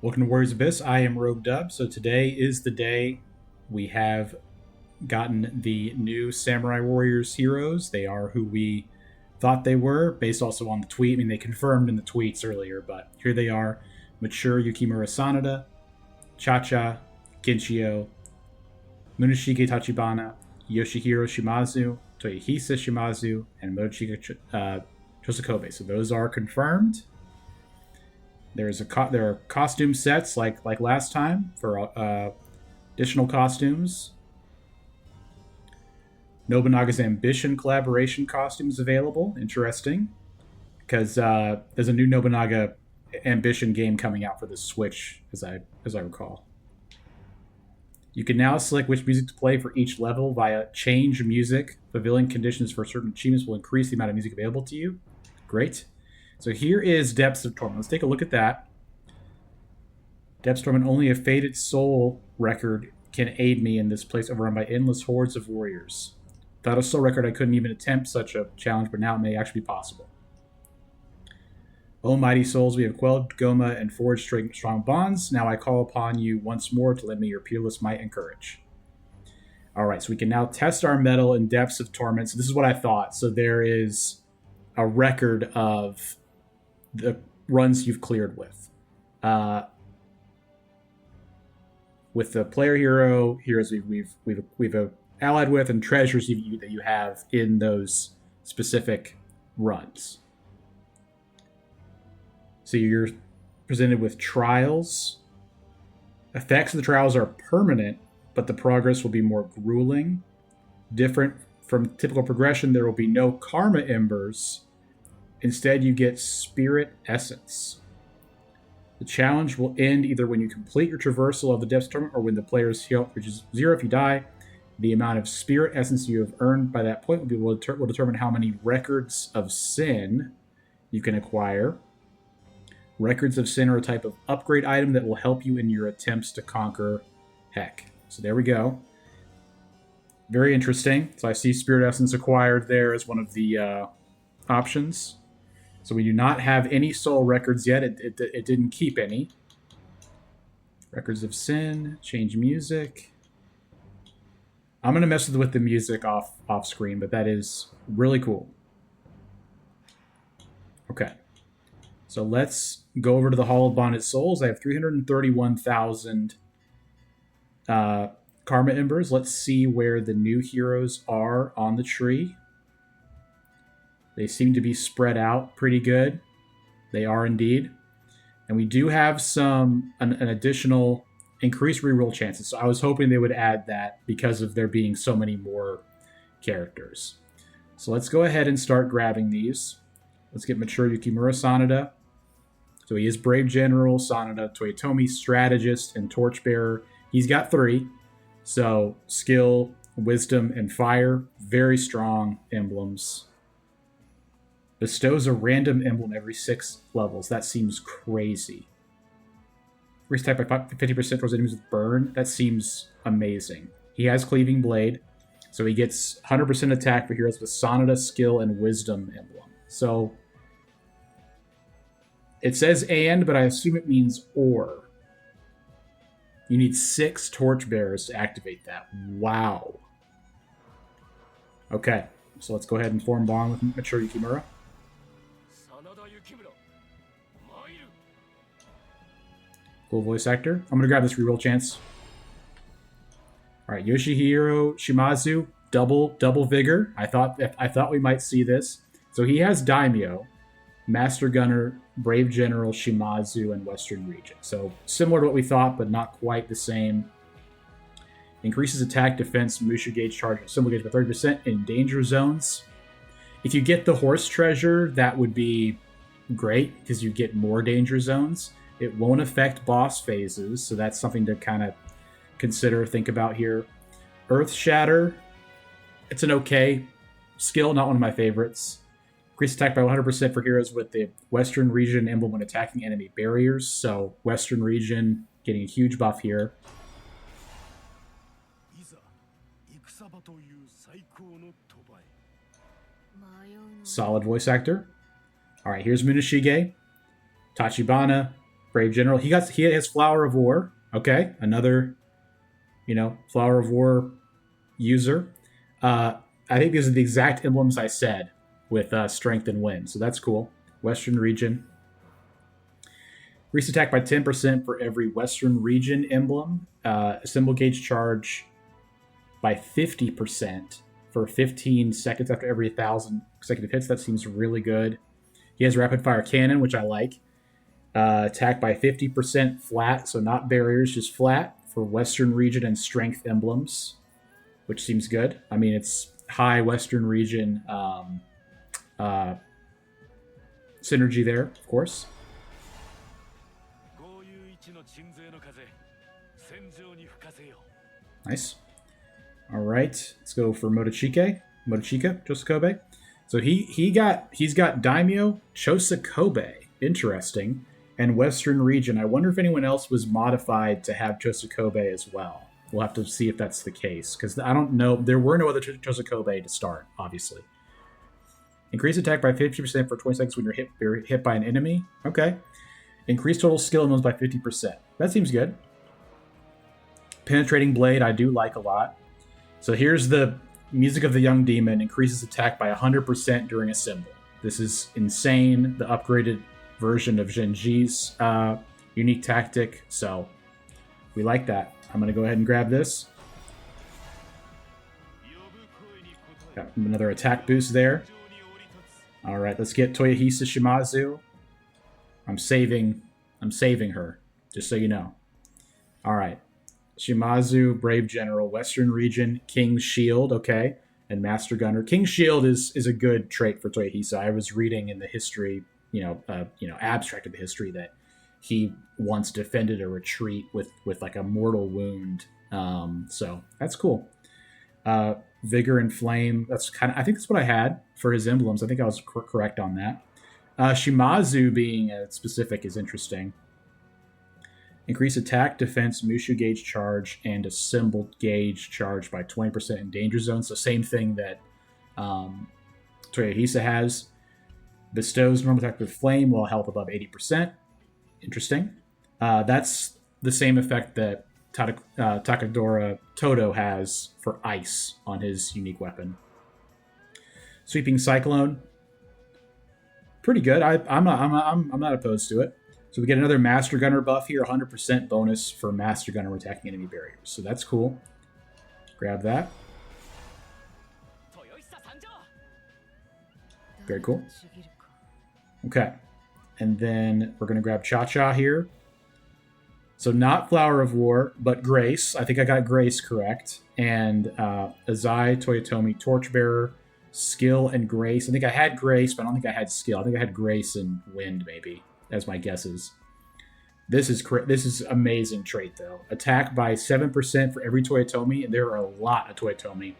Welcome to Warriors Abyss. I am Rogue Dub. So today is the day we have gotten the new Samurai Warriors heroes. They are who we thought they were, based also on the tweet. I mean, they confirmed in the tweets earlier, but here they are: Mature Yukimura Sanada, Cha-Cha, Ginchiyo, Muneshige Tachibana, Yoshihiro Shimazu, Toyohisa Shimazu, and Mochiga Chosokobe. So those are confirmed. There are costume sets like last time for additional costumes. Nobunaga's Ambition collaboration costumes available. Interesting, because there's a new Nobunaga Ambition game coming out for the Switch, as I recall. You can now select which music to play for each level via change music. Fulfilling conditions for certain achievements will increase the amount of music available to you. Great. So here is Depths of Torment. Let's take a look at that. Depths of Torment, only a Fated Soul record can aid me in this place overrun by endless hordes of warriors. Without a soul record, I couldn't even attempt such a challenge, but now it may actually be possible. O mighty souls, we have quelled Goma and forged strong bonds. Now I call upon you once more to lend me your peerless might and courage. All right, so we can now test our mettle in Depths of Torment. So this is what I thought. So there is a record of the runs you've cleared with. With the player heroes we've allied with, and treasures that you have in those specific runs. So you're presented with trials. Effects of the trials are permanent, but the progress will be more grueling. Different from typical progression, there will be no karma embers. Instead, you get spirit essence. The challenge will end either when you complete your traversal of the Depths Tournament or when the player's health reaches 0 if you die. The amount of spirit essence you have earned by that point will determine how many records of sin you can acquire. Records of sin are a type of upgrade item that will help you in your attempts to conquer Heck. So there we go. Very interesting. So I see spirit essence acquired there as one of the options. So we do not have any soul records yet. It didn't keep any. Records of sin, change music. I'm going to mess with the music off screen, but that is really cool. Okay. So let's go over to the Hall of Bonded Souls. I have 331,000 Karma Embers. Let's see where the new heroes are on the tree. They seem to be spread out pretty good. They are indeed. And we do have an additional increased reroll chances. So I was hoping they would add that because of there being so many more characters. So let's go ahead and start grabbing these. Let's get Mature Yukimura Sanada. So he is Brave General, Sanada, Toyotomi, Strategist, and Torchbearer. He's got 3. So skill, wisdom, and fire. Very strong emblems. Bestows a random emblem every 6 levels. That seems crazy. Increase attack by 50% towards enemies with burn. That seems amazing. He has Cleaving Blade, so he gets 100% attack for heroes with Sanada, skill, and wisdom emblem. So it says and, but I assume it means or. You need 6 Torchbearers to activate that. Wow. Okay, so let's go ahead and form bond with Mature Yukimura. Cool voice actor. I'm going to grab this reroll chance. All right, Yoshihiro Shimazu, double vigor. I thought we might see this. So he has Daimyo, Master Gunner, Brave General, Shimazu, and Western Region. So similar to what we thought, but not quite the same. Increases attack, defense, Mushu gauge charge, and symbol gauge by 30% in danger zones. If you get the horse treasure, that would be great because you get more danger zones. It won't affect boss phases, so that's something to kind of think about here. Earth Shatter, it's an okay skill, not one of my favorites. Increase attack by 100% for heroes with the Western Region emblem when attacking enemy barriers, so Western Region getting a huge buff here. Solid voice actor. All right, here's Muneshige, Tachibana, Brave General. He has Flower of War. Okay, another Flower of War user. I think these are the exact emblems I said with Strength and Wind, so that's cool. Western region. Increase attack by 10% for every Western region emblem. Symbol gauge charge by 50% for 15 seconds after every 1,000 consecutive hits. That seems really good. He has rapid fire cannon, which I like. Attack by 50% flat, so not barriers, just flat for Western region and strength emblems, which seems good. I mean, it's high Western region synergy there, of course. Nice. All right, let's go for Motochika Chosokobe. So he's got Daimyo Chosokobe. Interesting. And Western region. I wonder if anyone else was modified to have Chosokobe as well. We'll have to see if that's the case, because I don't know. There were no other Chosokobe to start, obviously. Increase attack by 50% for 20 seconds when you're hit by an enemy. Okay. Increase total skill moves by 50%. That seems good. Penetrating Blade, I do like a lot. So here's the Music of the Young Demon. Increases attack by 100% during a symbol. This is insane. The upgraded version of Genji's unique tactic. So we like that. I'm going to go ahead and grab this. Got another attack boost there. All right, let's get Toyohisa Shimazu. I'm saving her, just so you know. All right. Shimazu, Brave General, Western Region, King's Shield, okay, and Master Gunner. King's Shield is a good trait for Toyohisa. I was reading in the history, abstract of the history, that he once defended a retreat with like a mortal wound. So that's cool. Vigor and Flame. I think that's what I had for his emblems. I think I was correct on that. Shimazu being specific is interesting. Increase attack, defense, Mushu gauge charge, and a symbol gauge charge by 20% in danger zone. So same thing that Toyohisa has. Bestows normal attack with flame while health above 80%. Interesting. That's the same effect that Takadora Todo has for ice on his unique weapon. Sweeping Cyclone. Pretty good. I'm not opposed to it. So we get another Master Gunner buff here, 100% bonus for Master Gunner attacking enemy barriers. So that's cool. Grab that. Very cool. Okay. And then we're going to grab Cha-Cha here. So not Flower of War, but Grace. I think I got Grace correct. And Azai, Toyotomi, Torchbearer, Skill, and Grace. I think I had Grace, but I don't think I had Skill. I think I had Grace and Wind, maybe, as my guesses. This is amazing trait, though. Attack by 7% for every Toyotomi, and there are a lot of Toyotomi.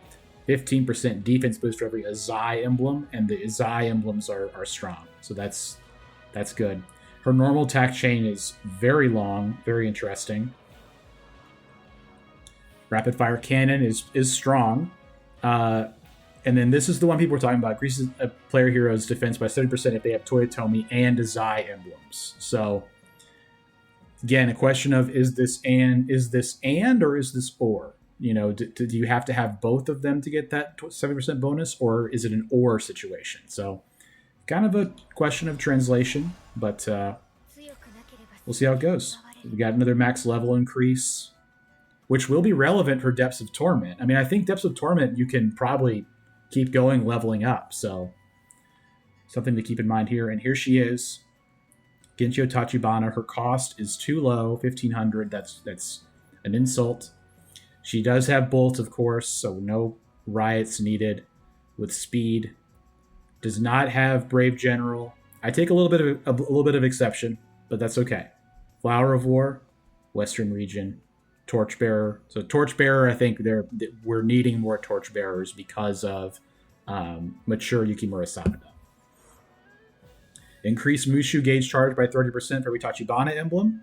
15% defense boost for every Azai emblem, and the Azai emblems are strong. So that's good. Her normal attack chain is very long, very interesting. Rapid fire cannon is strong. And then this is the one people were talking about. Increases a player hero's defense by 70% if they have Toyotomi and Azai emblems. So again, a question of is this and or is this or? Do you have to have both of them to get that 70% bonus, or is it an or situation? So kind of a question of translation, but we'll see how it goes. We got another max level increase, which will be relevant for Depths of Torment. I mean, I think Depths of Torment you can probably keep going leveling up, so something to keep in mind here. And here she is, Ginchiyo Tachibana. Her cost is too low, 1,500. That's an insult. She does have Bolt, of course, so no riots needed. With speed, does not have Brave General. I take a little bit of exception, but that's okay. Flower of War, Western Region, Torchbearer. So Torchbearer, I think we're needing more Torchbearers because of mature Yukimura Sanada. Increase Mushu gauge charge by 30% for every Tachibana emblem.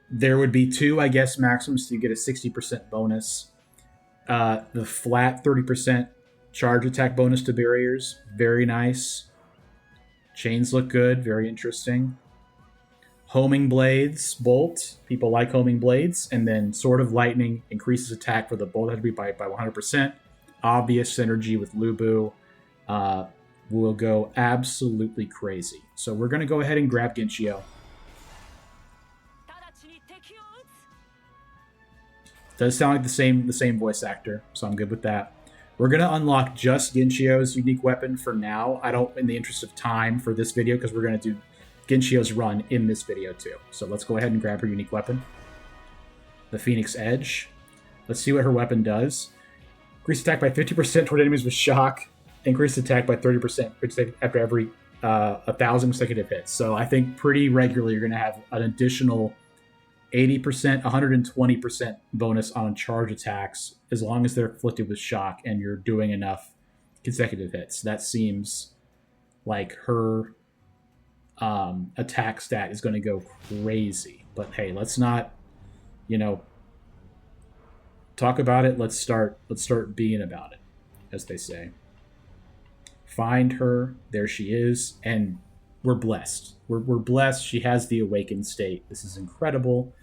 There would be 2, I guess, maximum, so you get a 60% bonus. The flat 30% charge attack bonus to barriers, very nice. Chains look good, very interesting. Homing Blades, Bolt. People like Homing Blades. And then Sword of Lightning increases attack for the Bolt attribute by 100%. Obvious synergy with Lubu. Will go absolutely crazy. So we're going to go ahead and grab Ginchiyo. Does sound like the same voice actor, so I'm good with that. We're going to unlock just Ginchiyo's unique weapon for now. I don't, in the interest of time for this video, because we're going to do Ginchiyo's run in this video too. So let's go ahead and grab her unique weapon. The Phoenix Edge. Let's see what her weapon does. Increase attack by 50% toward enemies with shock. Increase attack by 30% after every 1,000 consecutive hits. So I think pretty regularly you're going to have an additional 80%, 120% bonus on charge attacks as long as they're afflicted with shock and you're doing enough consecutive hits. That seems like her attack stat is going to go crazy. But hey, let's not, talk about it. Let's start being about it, as they say. Find her. There she is. And we're blessed. We're blessed. She has the awakened state. This is incredible.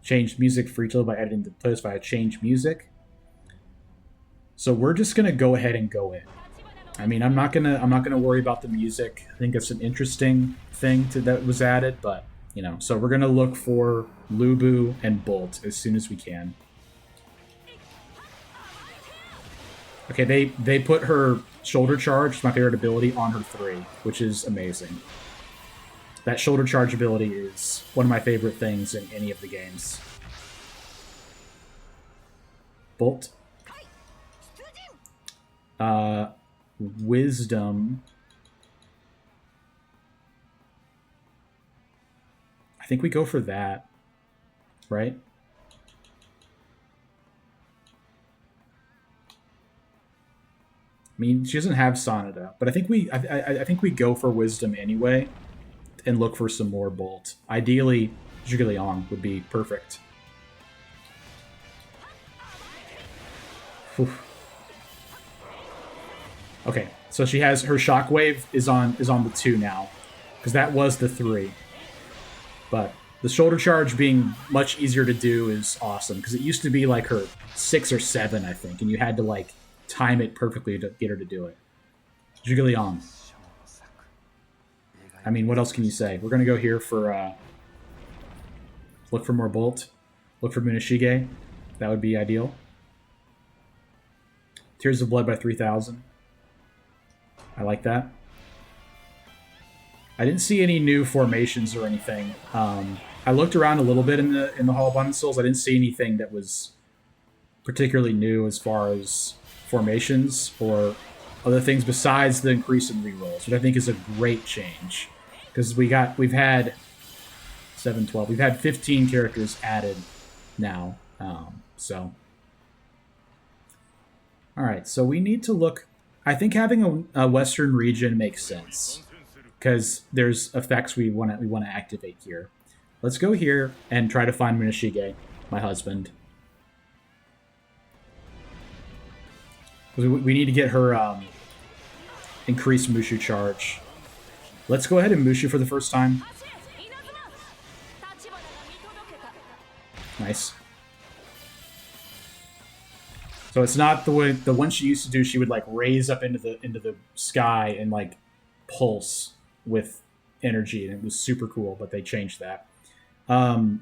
Change music free to by editing the playlist via change music. So we're just gonna go ahead and go in. I mean, I'm not gonna worry about the music. I think that's an interesting thing that was added, but so we're gonna look for Lubu and Bolt as soon as we can. Okay, they put her shoulder charge, my favorite ability, on her 3, which is amazing. That shoulder charge ability is one of my favorite things in any of the games. Bolt. Wisdom. I think we go for that, right? I mean, she doesn't have Sonata, but I think we go for Wisdom anyway, and look for some more Bolt. Ideally, Zhuge would be perfect. Whew. Okay, so she has her Shockwave is on the 2 now, because that was the 3. But the shoulder charge being much easier to do is awesome, because it used to be like her 6 or 7, I think, and you had to like time it perfectly to get her to do it. Zhuge. I mean, what else can you say? We're gonna go here for look for more Bolt, look for Munashige. That would be ideal. Tears of Blood by 3,000. I like that. I didn't see any new formations or anything. I looked around a little bit in the Hall of Abundant Souls. I didn't see anything that was particularly new as far as formations or other things besides the increase in rerolls, which I think is a great change. Because we've had 7, 12. We've had 15 characters added now. So. Alright, so we need to look. I think having a Western region makes sense. Because there's effects we want to activate here. Let's go here and try to find Munashige, my husband. We need to get her increased Mushu charge. Let's go ahead and Mushu for the first time. Nice. So it's not the way the one she used to do. She would like raise up into the sky and like pulse with energy, and it was super cool. But they changed that. I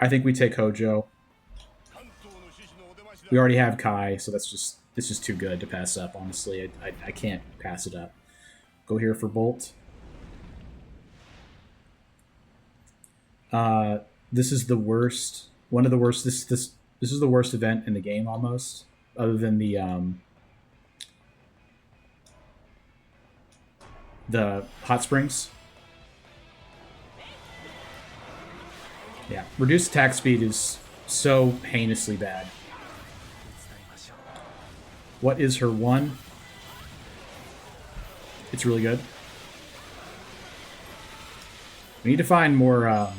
think we take Hojo. We already have Kai, so it's just too good to pass up, honestly. I can't pass it up. Go here for Bolt. This is the worst. One of the worst. This is the worst event in the game, almost, other than the hot springs. Yeah, reduced attack speed is so heinously bad. What is her 1? It's really good. We need to find more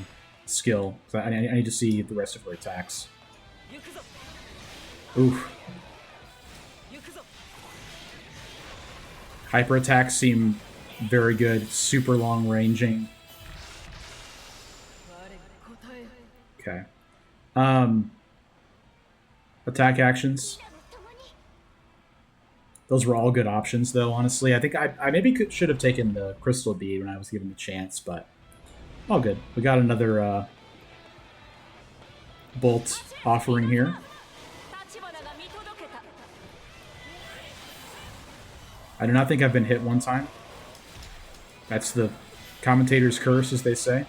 skill. I need to see the rest of her attacks. Oof. Hyper attacks seem very good. Super long ranging. Okay. Attack actions. Those were all good options, though, honestly. I think I maybe should have taken the Crystal Bead when I was given the chance, but all good. We got another Bolt offering here. I do not think I've been hit one time. That's the commentator's curse, as they say.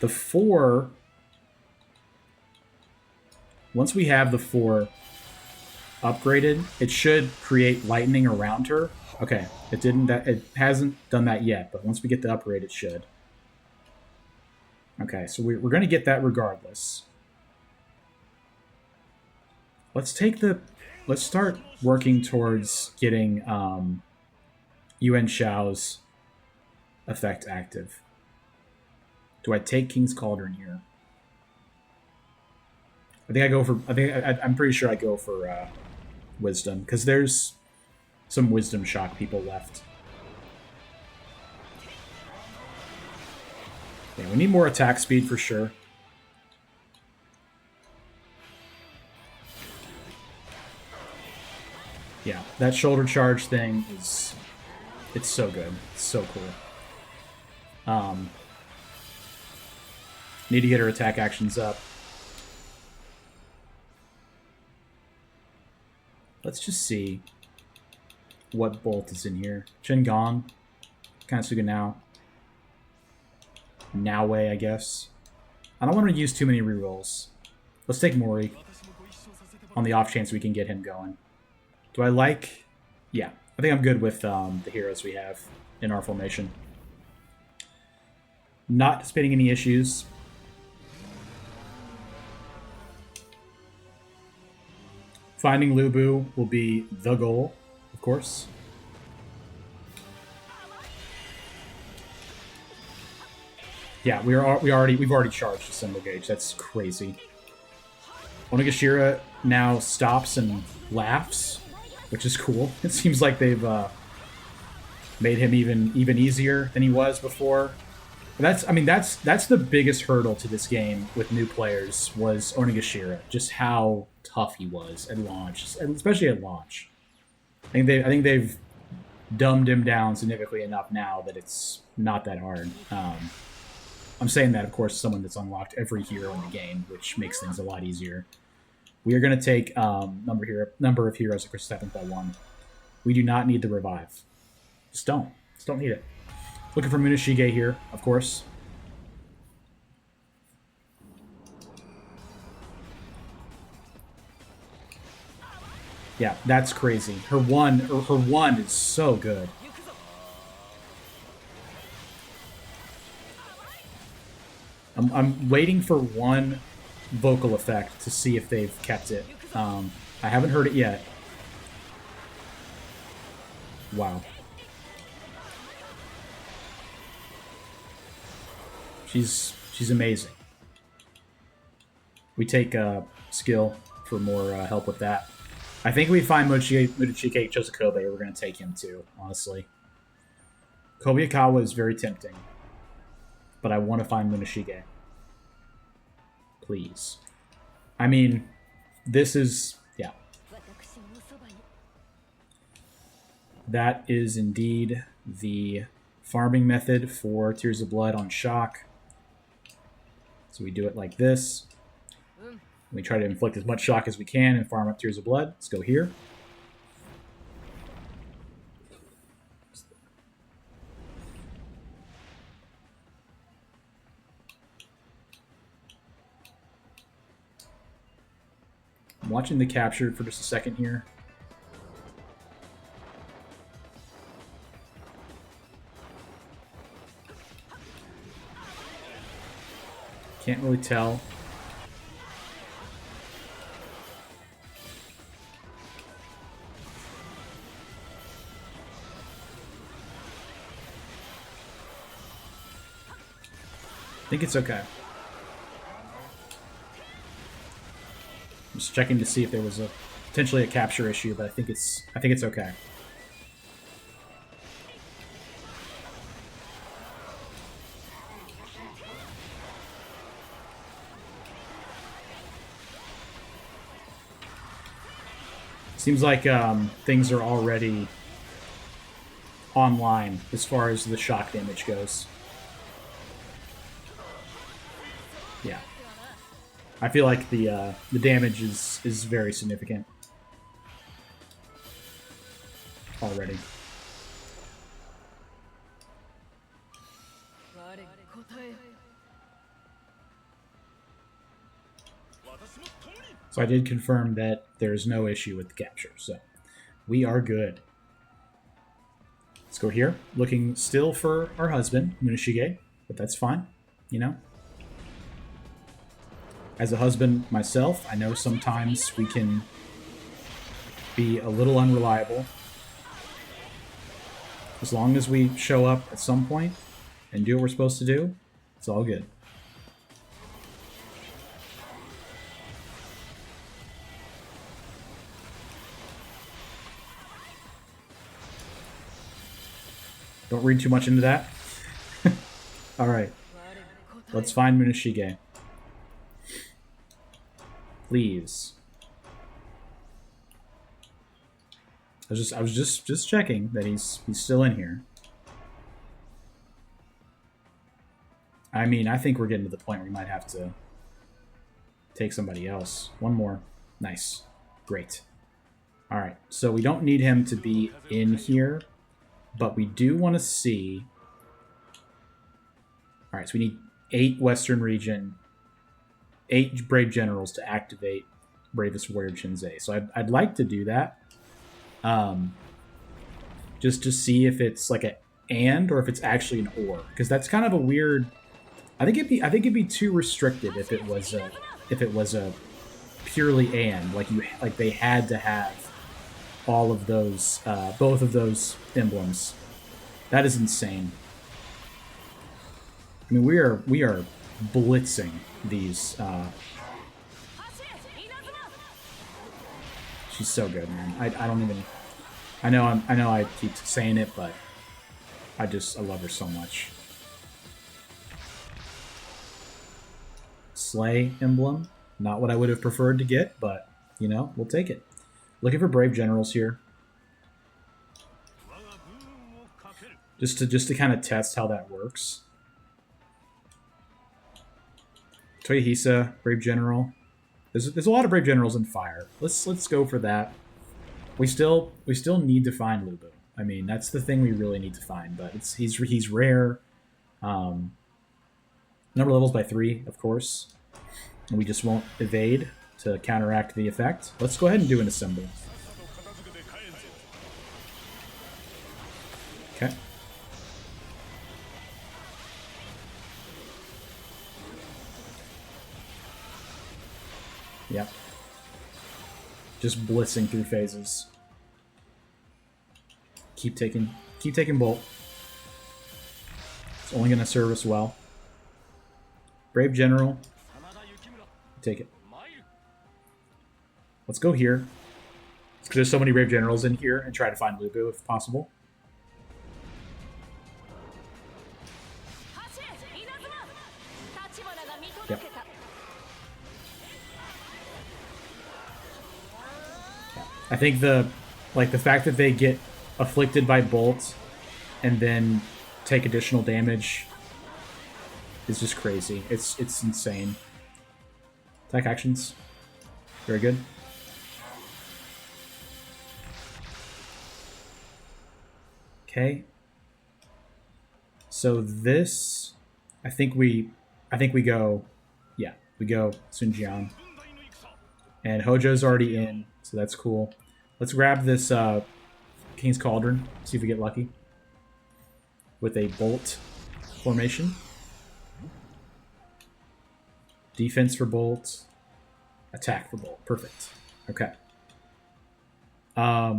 The 4... Once we have the 4 upgraded, it should create lightning around her. Okay, it didn't. It hasn't done that yet, but once we get the upgrade, it should. Okay, so we're going to get that regardless. Let's start working towards getting Yuan Shao's effect active. Do I take King's Cauldron here? I think I go for. I'm pretty sure I go for Wisdom, because there's some Wisdom shock people left. Yeah, we need more attack speed for sure. Yeah, that shoulder charge thing is... It's so good. It's so cool. Need to get her attack actions up. Let's just see what Bolt is in here. Shingon, Kanasuga now. Naowei, I guess. I don't want to use too many rerolls. Let's take Mori on the off chance we can get him going. Do I like... Yeah, I think I'm good with the heroes we have in our formation. Not anticipating any issues. Finding Lubu will be the goal, of course. Yeah, we've already charged a Symbol Gauge. That's crazy. Onigashira now stops and laughs, which is cool. It seems like they've made him even easier than he was before. But that's the biggest hurdle to this game with new players was Onigashira, just how tough he was at launch, and especially at launch. I think they've dumbed him down significantly enough now that it's not that hard. I'm saying that, of course, as someone that's unlocked every hero in the game, which makes things a lot easier. We are going to take number of heroes across 7th by 1. We do not need the revive. Just don't need it. Looking for Munashige here, of course. Yeah, that's crazy. Her one is so good. I'm waiting for one vocal effect to see if they've kept it. I haven't heard it yet. Wow. She's amazing. We take skill for more help with that. I think we find Mutachike Chosokobe. We're going to take him too, honestly. Kobayakawa is very tempting. But I want to find Munashige. Please. I mean, this is... Yeah. That is indeed the farming method for Tears of Blood on Shock. So we do it like this. We try to inflict as much shock as we can and farm up Tears of Blood. Let's go here. I'm watching the capture for just a second here. Can't really tell. I think it's okay. I'm just checking to see if there was a potentially a capture issue, but I think it's okay. Seems like things are already online as far as the shock damage goes. Yeah, I feel like the damage is very significant already. So I did confirm that there's no issue with the capture, so we are good. Let's go here. Looking still for our husband, Munashige, but that's fine, you know? As a husband myself, I know sometimes we can be a little unreliable. As long as we show up at some point and do what we're supposed to do, it's all good. Don't read too much into that. Alright. Let's find Munashige. Please. I was just checking that he's still in here. I mean, I think we're getting to the point where we might have to take somebody else. One more. Nice. Great. Alright, so we don't need him to be in here, but we do want to see... Alright, so we need 8 Western Region, 8 Brave Generals to activate Bravest Warrior Shinzei. So I'd like to do that. Just to see if it's like an and or if it's actually an or. Because that's kind of a weird... I think it'd be too restrictive if it was a purely and. Like they had to have all of those, both of those emblems. That is insane. I mean, we are blitzing these. She's so good, man. I don't even. I know I keep saying it, but I love her so much. Slay emblem, not what I would have preferred to get, but you know, we'll take it. Looking for Brave Generals here. Just to kind of test how that works. Toyohisa, Brave General. There's a lot of Brave Generals in Fire. Let's go for that. We still need to find Lubu. I mean, that's the thing we really need to find, but he's rare. Number levels by 3, of course. And we just won't evade to counteract the effect. Let's go ahead and do an assemble. Okay. Yep. Just blitzing through phases. Keep taking Bolt. It's only going to serve us well. Brave General. Take it. Let's go here. Because there's so many Brave Generals in here, and try to find Lubu if possible. Yep. I think the fact that they get afflicted by Bolt and then take additional damage is just crazy. It's insane. Attack actions. Very good. Okay. So this, I think we go, yeah, we go Sunjian. And Hojo's already in, so that's cool. Let's grab this King's Cauldron, see if we get lucky. With a Bolt formation. Defense for Bolt. Attack for Bolt. Perfect. Okay. I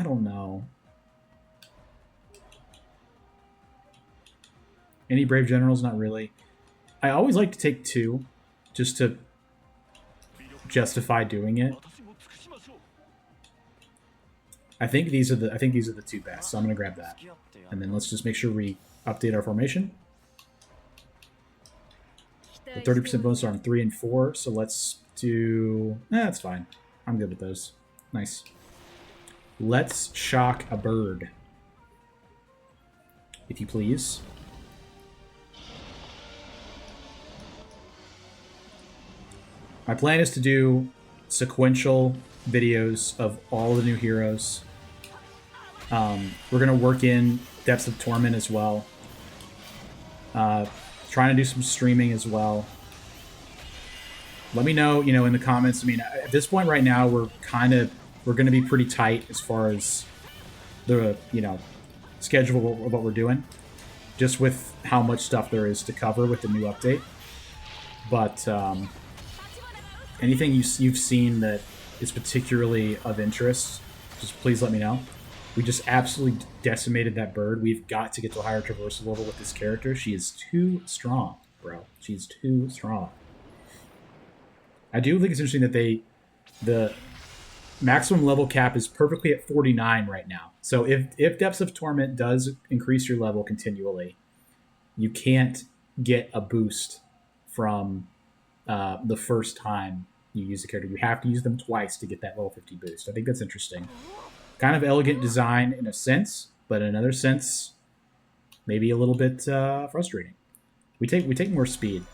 don't know. Any Brave Generals? Not really. I always like to take 2, just to justify doing it. I think these are the two best, so I'm gonna grab that. And then let's just make sure we update our formation. The 30% bonus are on 3 and 4, so let's do... that's fine. I'm good with those. Nice. Let's shock a bird. If you please. My plan is to do sequential videos of all the new heroes. We're going to work in Depths of Torment as well. Trying to do some streaming as well. Let me know, in the comments. I mean, at this point right now, we're going to be pretty tight as far as the, schedule of what we're doing. Just with how much stuff there is to cover with the new update. But anything you've seen that is particularly of interest, just please let me know. We just absolutely decimated that bird. We've got to get to a higher traversal level with this character. She is too strong, bro. She's too strong. I do think it's interesting that the maximum level cap is perfectly at 49 right now. So if Depths of Torment does increase your level continually, you can't get a boost from the first time you use the character. You have to use them twice to get that level 50 boost. I think that's interesting. Kind of elegant design in a sense, but in another sense, maybe a little bit frustrating. We take more speed.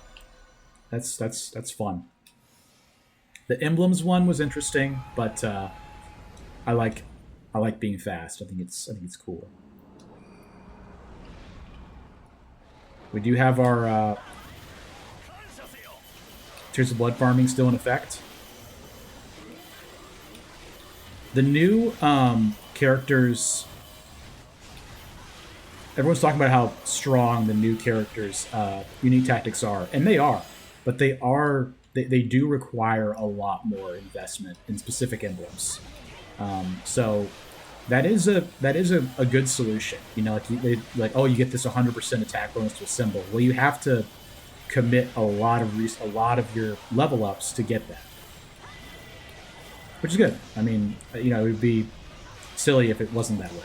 That's fun. The emblems one was interesting, but I like being fast. I think it's cool. We do have our Tears of Blood farming still in effect. The new characters... Everyone's talking about how strong the new characters' unique tactics are, and they are. But they do require a lot more investment in specific emblems. So that is a good solution. Oh, you get this 100% attack bonus to a symbol. Well, you have to commit a lot of your level ups to get that, which is good. I mean, it would be silly if it wasn't that way.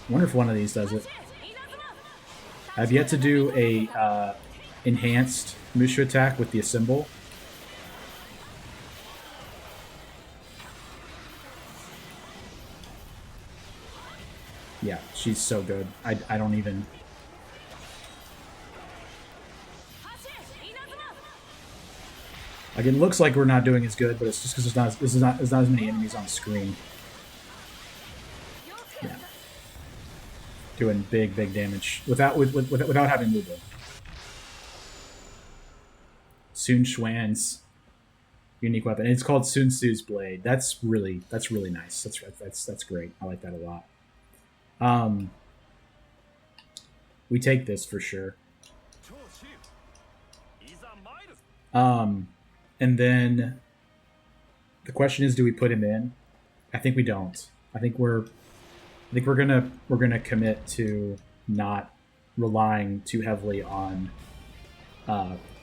I wonder if one of these does it. I've yet to do a enhanced Mushu attack with the Assemble. Yeah, she's so good. I don't even... Like, it looks like we're not doing as good, but it's just because there's not as many enemies on the screen. Yeah. Doing big damage without having movement. Sun Xuan's unique weapon. And it's called Sun Tzu's Blade. That's really nice. That's great. I like that a lot. We take this for sure. And then the question is, do we put him in? I think we don't. I think we're gonna commit to not relying too heavily on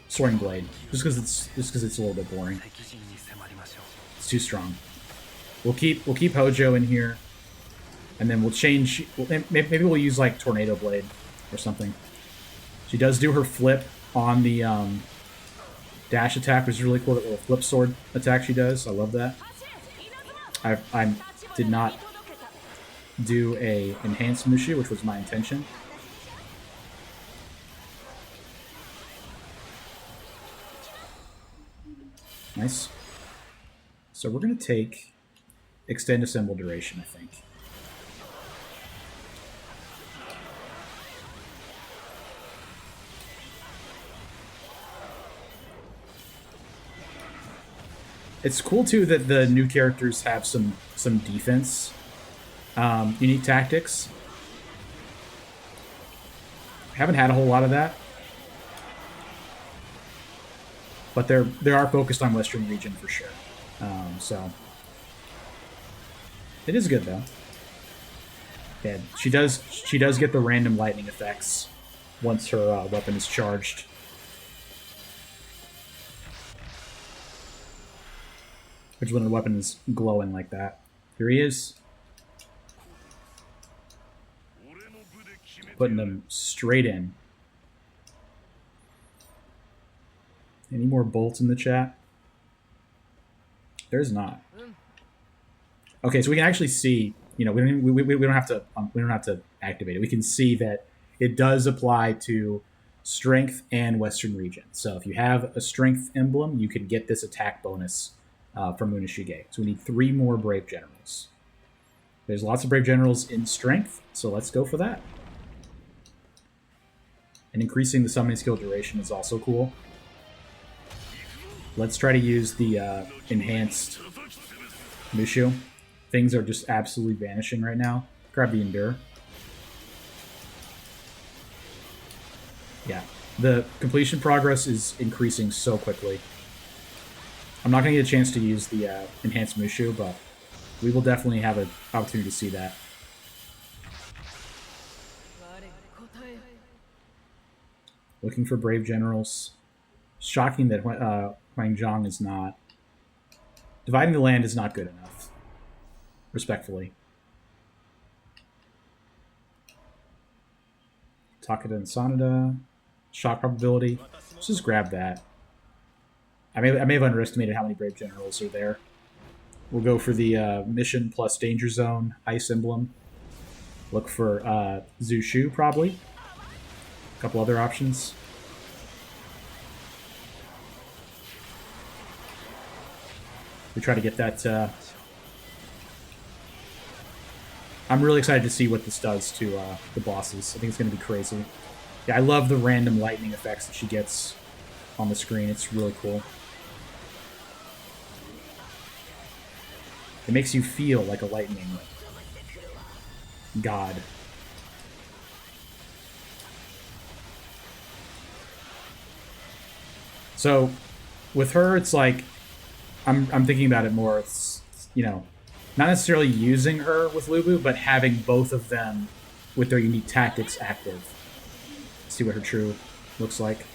Soaring Blade, just because it's a little bit boring. It's too strong. We'll keep Hojo in here, and then we'll change. Maybe we'll use like Tornado Blade or something. She does do her flip on the dash attack, which is really cool. That little flip sword attack she does. I love that. I did not do a enhanced Mushu, which was my intention. Nice. So we're going to take Extend Assemble Duration, I think. It's cool, too, that the new characters have some defense. Unique tactics. Haven't had a whole lot of that. But they are focused on Western region for sure. So it is good though. Yeah, she does get the random lightning effects once her weapon is charged. which when the weapon is glowing like that. Here he is. Putting them straight in. Any more bolts in the chat? There's not. Okay, so we can actually see. You know, we don't have to activate it. We can see that it does apply to strength and Western region. So if you have a strength emblem, you can get this attack bonus from Munashige. So we need 3 more Brave Generals. There's lots of Brave Generals in strength, so let's go for that. And increasing the summoning skill duration is also cool. Let's try to use the enhanced Mushu. Things are just absolutely vanishing right now. Grab the Endure. Yeah, the completion progress is increasing so quickly. I'm not going to get a chance to use the enhanced Mushu, but we will definitely have an opportunity to see that. Looking for Brave Generals. Shocking that Huang Zhang is not. Dividing the land is not good enough. Respectfully. Takeda and Sanada. Shock probability. Let's just grab that. I may have underestimated how many Brave Generals are there. We'll go for the mission plus Danger Zone Ice Emblem. Look for Zushu, probably. A couple other options. We try to get that... I'm really excited to see what this does to the bosses. I think it's going to be crazy. Yeah, I love the random lightning effects that she gets on the screen. It's really cool. It makes you feel like a lightning god. So, with her, it's like I'm thinking about it more. It's, you know, not necessarily using her with Lubu, but having both of them with their unique tactics active. Let's see what her true looks like.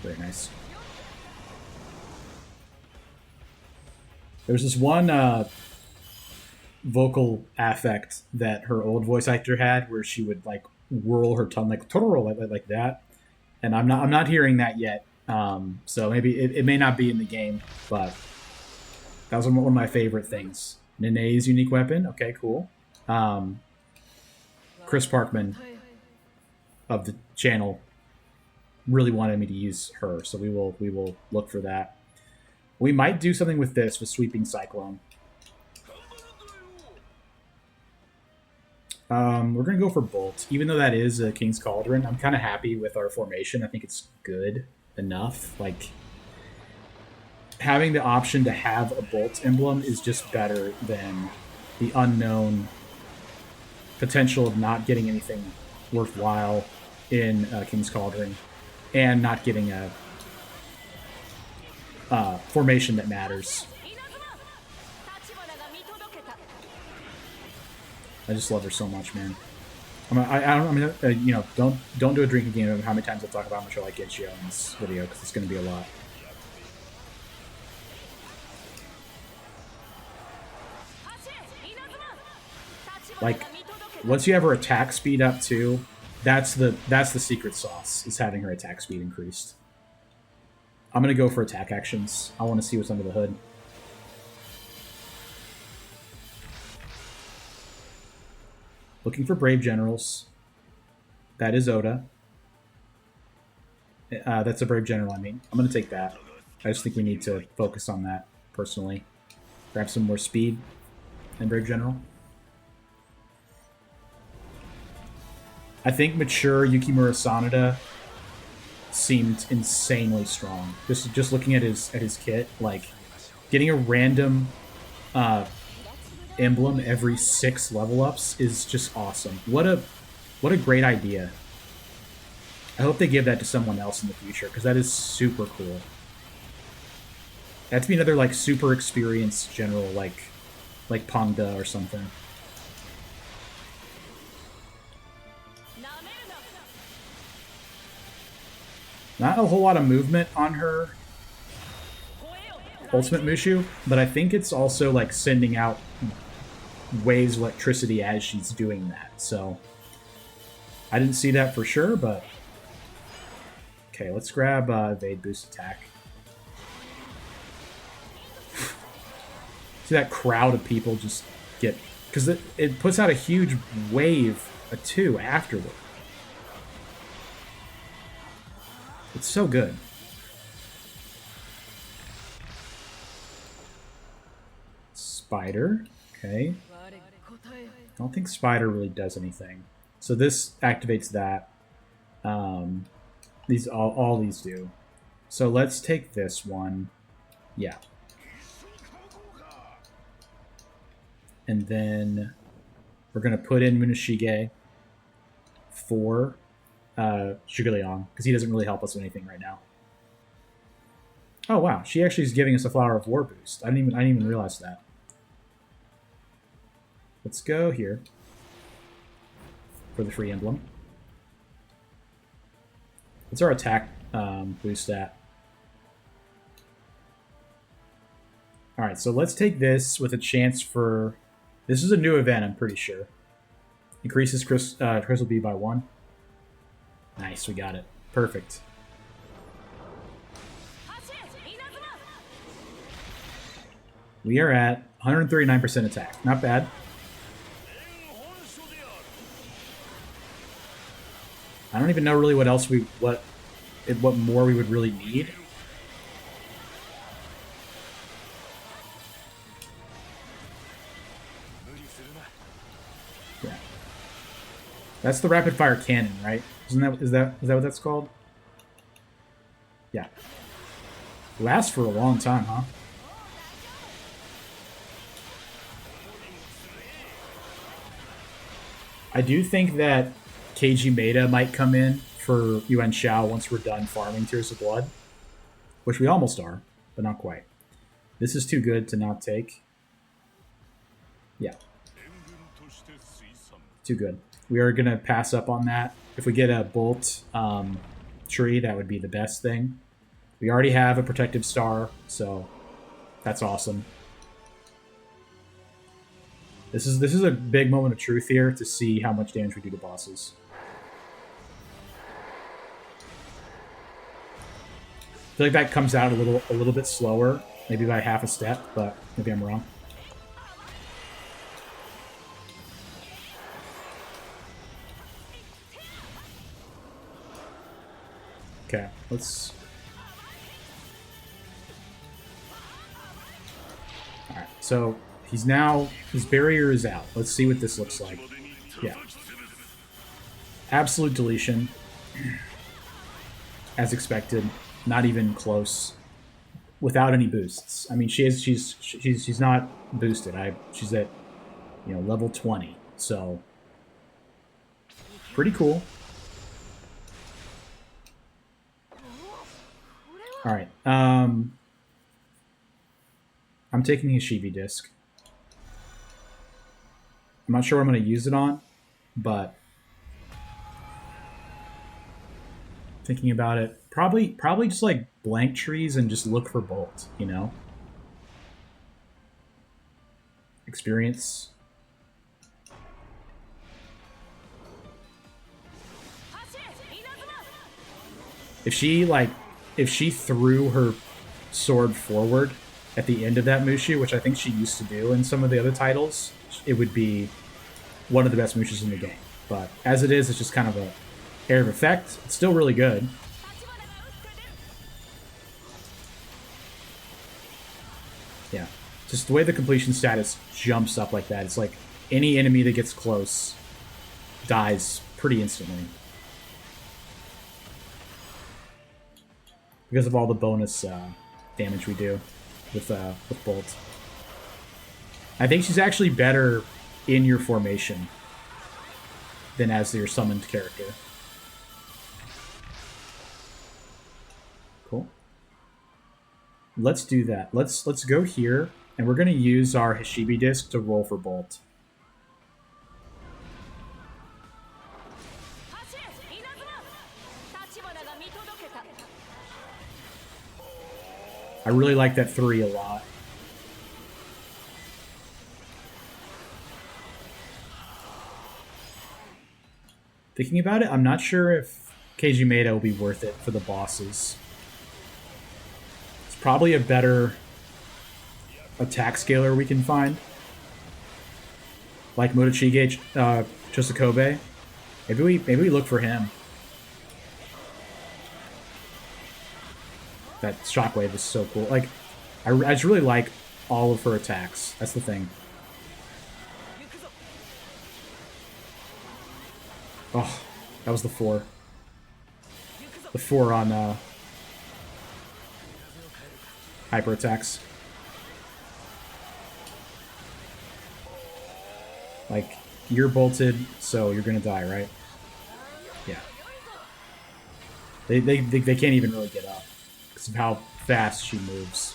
Very nice. There's this one vocal affect that her old voice actor had, where she would like whirl her tongue like Totoro like that, and I'm not hearing that yet. So maybe it may not be in the game, but that was one of my favorite things. Nene's unique weapon. Okay, cool. Chris Parkman of the channel really wanted me to use her, so we will look for that. We might do something with this, with Sweeping Cyclone. We're going to go for Bolt. Even though that is a King's Cauldron, I'm kind of happy with our formation. I think it's good enough. Like, having the option to have a Bolt emblem is just better than the unknown potential of not getting anything worthwhile in King's Cauldron and not getting a formation that matters. I just love her so much, man. You know, don't do a drinking game of how many times I talk about how much I like Ginchiyo in this video, because it's going to be a lot. Like, once you have her attack speed up too, that's the secret sauce, is having her attack speed increased. I'm gonna go for attack actions. I want to see what's under the hood. Looking for Brave Generals. That is Oda. That's a Brave General, I mean. I'm gonna take that. I just think we need to focus on that, personally. Grab some more speed and Brave General. I think mature Yukimura Sanada seemed insanely strong. Just looking at his kit, like getting a random emblem every 6 level ups is just awesome. What a great idea. I hope they give that to someone else in the future, because that is super cool. That'd be another like super experienced general, like Pangda or something. Not a whole lot of movement on her ultimate Mushu, but I think it's also like sending out waves of electricity as she's doing that. So I didn't see that for sure, but okay, let's grab evade boost attack. See that crowd of people just get, because it puts out a huge wave, a 2 afterward. It's so good. Spider, okay. I don't think Spider really does anything. So this activates that. These all these do. So let's take this one. Yeah. And then we're going to put in Munashige for Shuguliang, because he doesn't really help us with anything right now. Oh wow, she actually is giving us a Flower of War boost. I didn't even realize that. Let's go here for the free emblem. What's our attack boost at? Alright, so let's take this with a chance for... This is a new event, I'm pretty sure. Increases Crystal B by 1. Nice, we got it. Perfect. We are at 139% attack. Not bad. I don't even know really what else what more we would really need. Yeah. That's the rapid fire cannon, right? Is that what that's called? Yeah. Lasts for a long time, huh? I do think that Keiji Maeda might come in for Yuan Shao once we're done farming Tears of Blood, which we almost are, but not quite. This is too good to not take. Yeah. Too good. We are going to pass up on that. If we get a Bolt tree, that would be the best thing. We already have a Protective Star, so that's awesome. This is a big moment of truth here to see how much damage we do to bosses. I feel like that comes out a little bit slower, maybe by half a step, but maybe I'm wrong. Okay, let's... Alright, so his barrier is out. Let's see what this looks like. Yeah. Absolute deletion. As expected. Not even close. Without any boosts. I mean, she's not boosted. She's at, level 20. So pretty cool. All right. I'm taking a Shibi disc. I'm not sure what I'm going to use it on, but thinking about it, probably just like blank trees and just look for Bolt, Experience. If she threw her sword forward at the end of that Mushu, which I think she used to do in some of the other titles, it would be one of the best Mushus in the game. But as it is, it's just kind of a air of effect. It's still really good. Yeah. Just the way the completion status jumps up like that. It's like any enemy that gets close dies pretty instantly. Because of all the bonus damage we do with Bolt. I think she's actually better in your formation than as your summoned character. Cool. Let's do that. Let's go here, and we're going to use our Hishibi disc to roll for Bolt. I really like that 3 a lot. Thinking about it, I'm not sure if Keiji Maeda will be worth it for the bosses. It's probably a better attack scaler we can find. Like Motochige, Chosokobe. Maybe we look for him. That shockwave is so cool. Like, I just really like all of her attacks. That's the thing. Oh, that was the 4. The 4 on hyper attacks. Like, you're bolted, so you're gonna die, right? Yeah. They can't even really get up because of how fast she moves.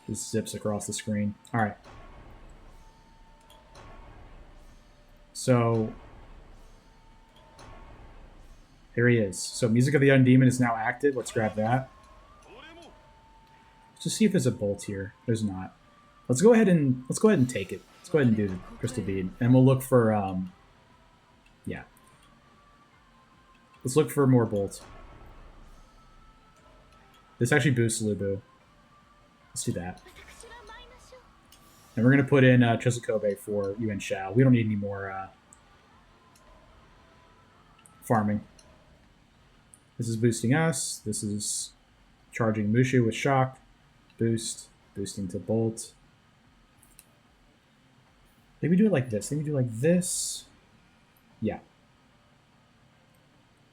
Just zips across the screen. All right. So here he is. So Music of the Undemon is now active. Let's grab that. Let's just see if there's a bolt here. There's not. Let's go ahead and take it. Let's go ahead and do the crystal bead, and we'll look for yeah. Let's look for more bolts. This actually boosts Lubu. Let's do that. And we're gonna put in Chosokobe for Yuan Shao. We don't need any more farming. This is boosting us. This is charging Mushu with shock. Boost. Boosting to bolt. Maybe do it like this. Maybe do it like this. Yeah.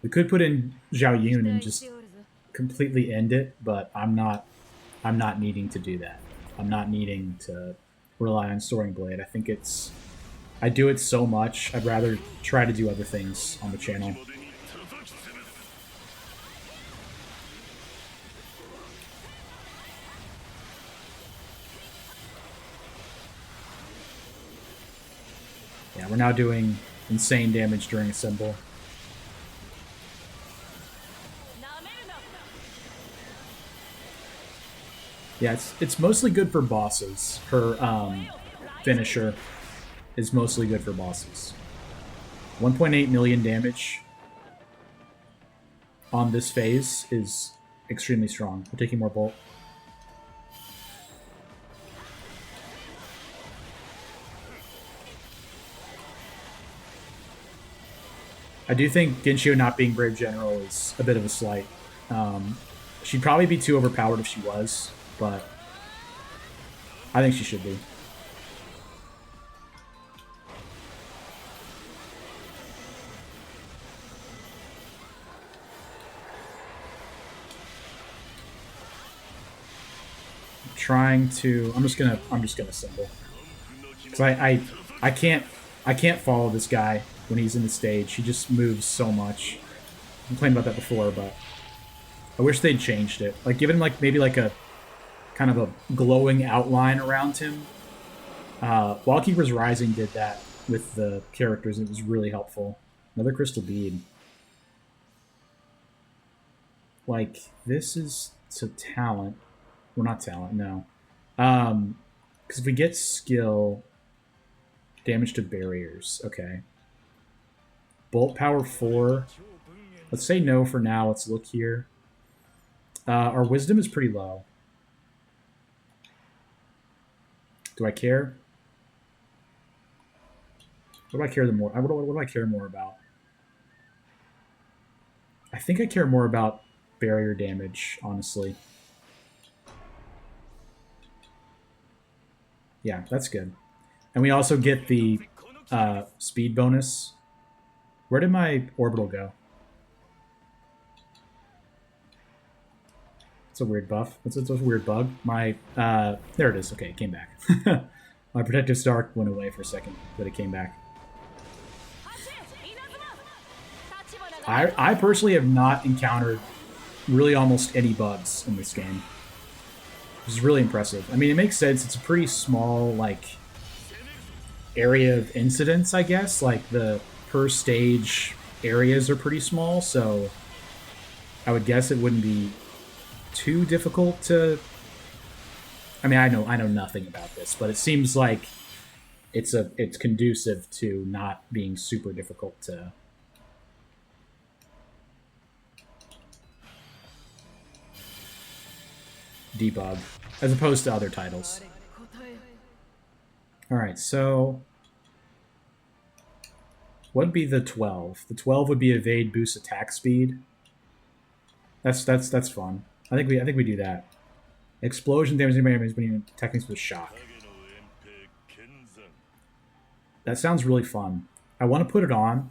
We could put in Zhao Yun and just completely end it, but I'm not needing to do that. I'm not needing to rely on Soaring Blade. I think I do it so much, I'd rather try to do other things on the channel. Yeah, we're now doing insane damage during Assemble. Yeah, it's mostly good for bosses. Her finisher is mostly good for bosses. 1.8 million damage on this phase is extremely strong. We're taking more bolt. I do think Ginchiyo not being Brave General is a bit of a slight. She'd probably be too overpowered if she was, but I think she should be. I'm just gonna symbol. Because I can't follow this guy when he's in the stage. He just moves so much. I complained about that before, but I wish they'd changed it. Like, given like maybe like a kind of a glowing outline around him. Wallkeeper's Rising did that with the characters. It was really helpful. Another crystal bead. Like, this is to talent. Well, not talent, no. Because if we get skill, damage to barriers. Okay. Bolt power 4. Let's say no for now. Let's look here. Our wisdom is pretty low. Do I care? What do I care more? What do I care more about? I think I care more about barrier damage, honestly. Yeah, that's good. And we also get the speed bonus. Where did my orbital go? It's a weird buff. It's a weird bug. My there it is. Okay, it came back. My protective star went away for a second, but it came back. I personally have not encountered really almost any bugs in this game, which is really impressive. I mean, it makes sense. It's a pretty small like area of incidence, I guess. Like the per stage areas are pretty small, so I would guess it wouldn't be too difficult to... I mean, I know nothing about this, but it seems like it's conducive to not being super difficult to debug, as opposed to other titles. Alright, so what would be the 12? The 12 would be evade, boost attack speed. That's fun. I think we do that. Explosion damage enemies when techniques with shock. That sounds really fun. I want to put it on,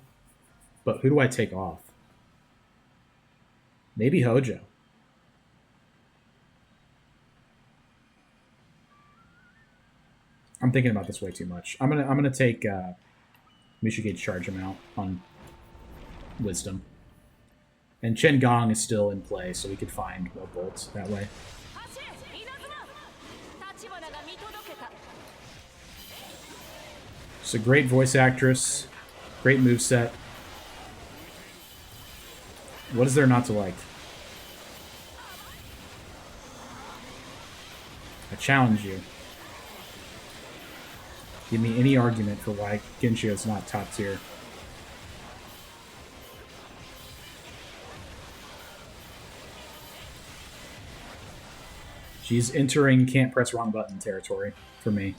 but who do I take off? Maybe Hojo. I'm thinking about this way too much. I'm gonna take Mishigate charge amount on Wisdom. And Chen Gong is still in play, so we could find more bolts that way. She's a great voice actress, great moveset. What is there not to like? I challenge you. Give me any argument for why Ginchiyo is not top tier. She's entering can't press wrong button territory for me.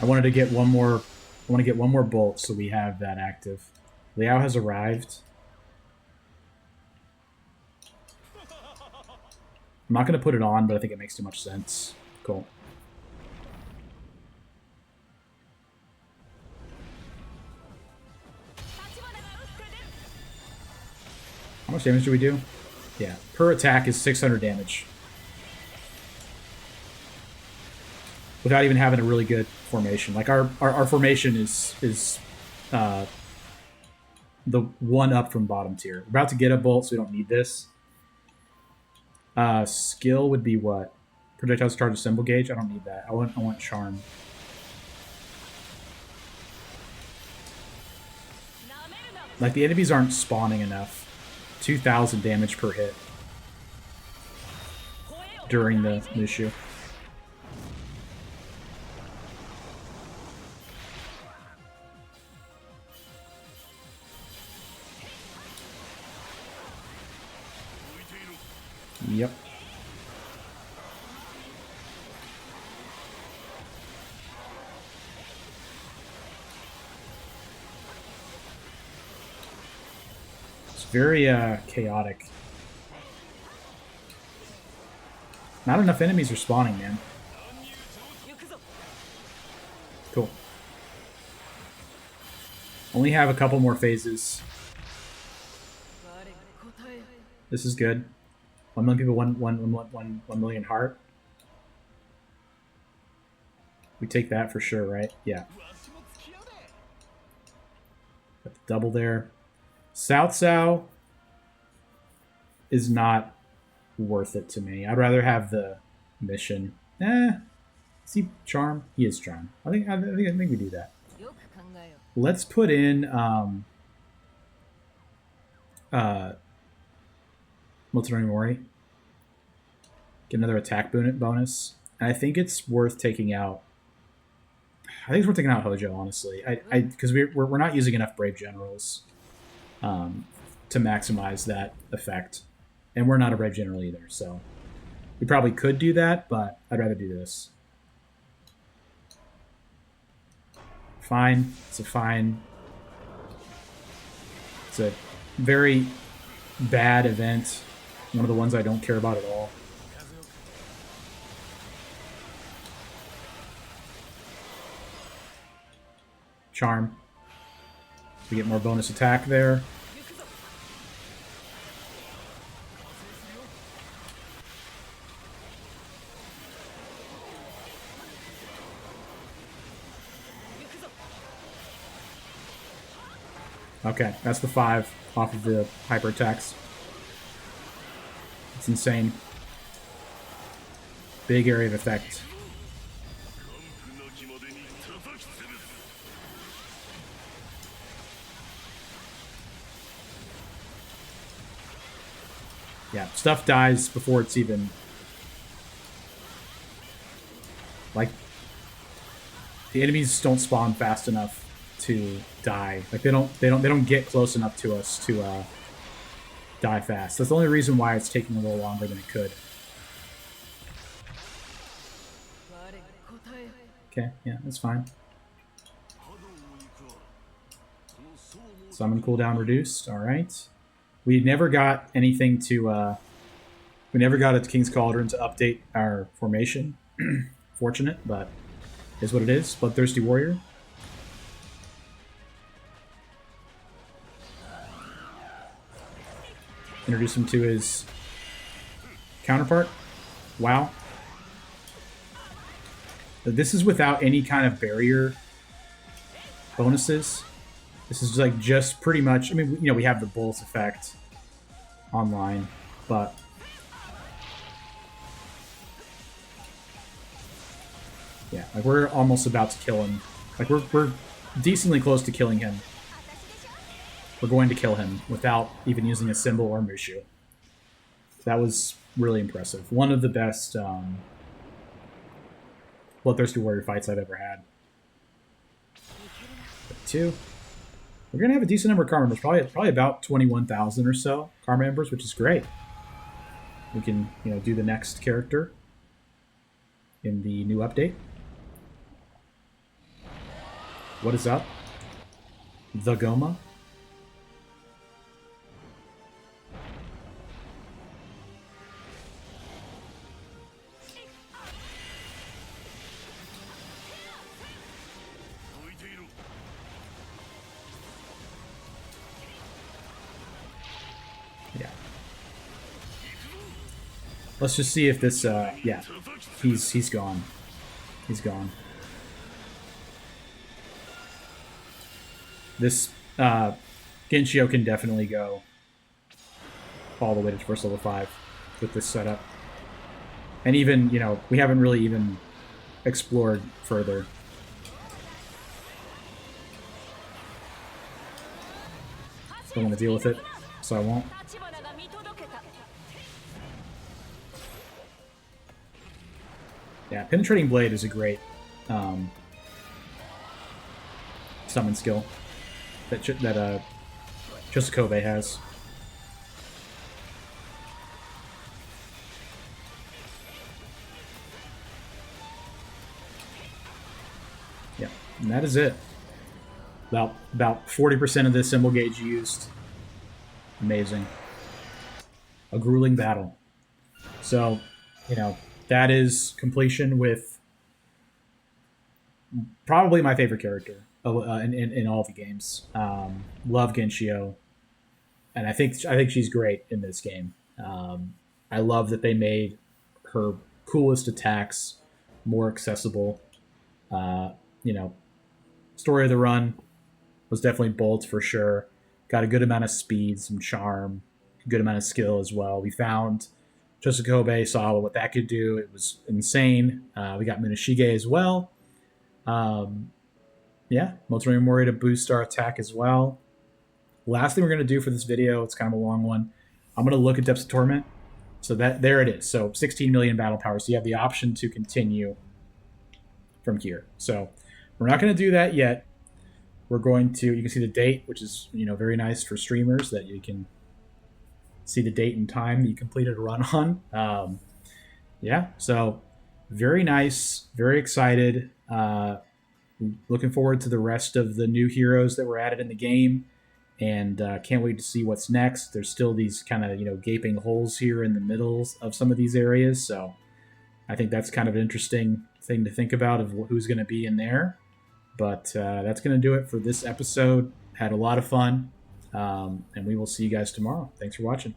I wanted to get one more. I want to get one more bolt so we have that active. Liao has arrived. I'm not going to put it on, but I think it makes too much sense. Cool. How much damage do we do? Yeah, per attack is 600 damage. Without even having a really good formation. Like, our formation is the one up from bottom tier. We're about to get a bolt, so we don't need this. Skill would be what? Projectiles charge a symbol gauge? I don't need that. I want charm. Like, the enemies aren't spawning enough. 2,000 damage per hit during the Mushu. Yep. It's very chaotic. Not enough enemies are spawning, man. Cool. Only have a couple more phases. This is good. 1 million people, 1 million heart. We take that for sure, right? Yeah. Got the double there. South Sao is not worth it to me. I'd rather have the mission. Is he charm? He is charm. I think we do that. Let's put in Motonori Mori. Get another attack bonus. And I think it's worth taking out. I think it's worth taking out Hojo, honestly. Because we're not using enough Brave Generals to maximize that effect. And we're not a Brave General either, so we probably could do that, but I'd rather do this. Fine. It's a fine. It's a very bad event. One of the ones I don't care about at all. Charm. We get more bonus attack there. Okay, that's the 5 off of the hyper attacks. It's insane. Big area of effect. Yeah, stuff dies before it's even like the enemies don't spawn fast enough to die. Like they don't get close enough to us to die fast. That's the only reason why it's taking a little longer than it could. Okay, yeah, that's fine. Summon cooldown reduced. All right. We never got anything to. We never got a King's Cauldron to update our formation. Fortunate, but is what it is. Bloodthirsty Warrior. Introduce him to his counterpart. Wow. This is without any kind of barrier bonuses. This is like just pretty much. I mean, you know, we have the Bolts effect online, but yeah, like we're almost about to kill him. Like we're decently close to killing him. We're going to kill him without even using a symbol or Mushu. That was really impressive. One of the best Bloodthirsty Warrior fights I've ever had. 2. We're gonna have a decent number of Karma Embers, probably about 21,000 or so Karma Embers, which is great. We can, you know, do the next character in the new update. What is up? The Goma. Yeah. Let's just see if this. Yeah, he's gone. He's gone. This Ginchiyo can definitely go all the way to first level 5 with this setup. And even, you know, we haven't really even explored further. Don't want to deal with it, so I won't. Yeah, Penetrating Blade is a great summon skill that Chosokobe has. Yeah, and that is it. About 40% of this symbol gauge used. Amazing. A grueling battle. So, you know, that is completion with probably my favorite character in all the games. Love Ginchiyo, and I think she's great in this game. I love that they made her coolest attacks more accessible. You know, story of the run was definitely Bolt for sure. Got a good amount of speed, some charm, a good amount of skill as well. We found Chosokobe, saw what that could do. It was insane. We got Munashige as well. Yeah, Motoring Mori to boost our attack as well. Last thing we're going to do for this video, it's kind of a long one. I'm going to look at Depths of Torment. So there it is. So 16 million battle power. So you have the option to continue from here. So we're not going to do that yet. We're going to, you can see the date, which is, you know, very nice for streamers that you can see the date and time that you completed a run on. Yeah, so very nice, very excited. Looking forward to the rest of the new heroes that were added in the game, and can't wait to see what's next. There's still these kind of, you know, gaping holes here in the middles of some of these areas, so I think that's kind of an interesting thing to think about of who's going to be in there. But that's going to do it for this episode. Had a lot of fun, and we will see you guys tomorrow. Thanks for watching.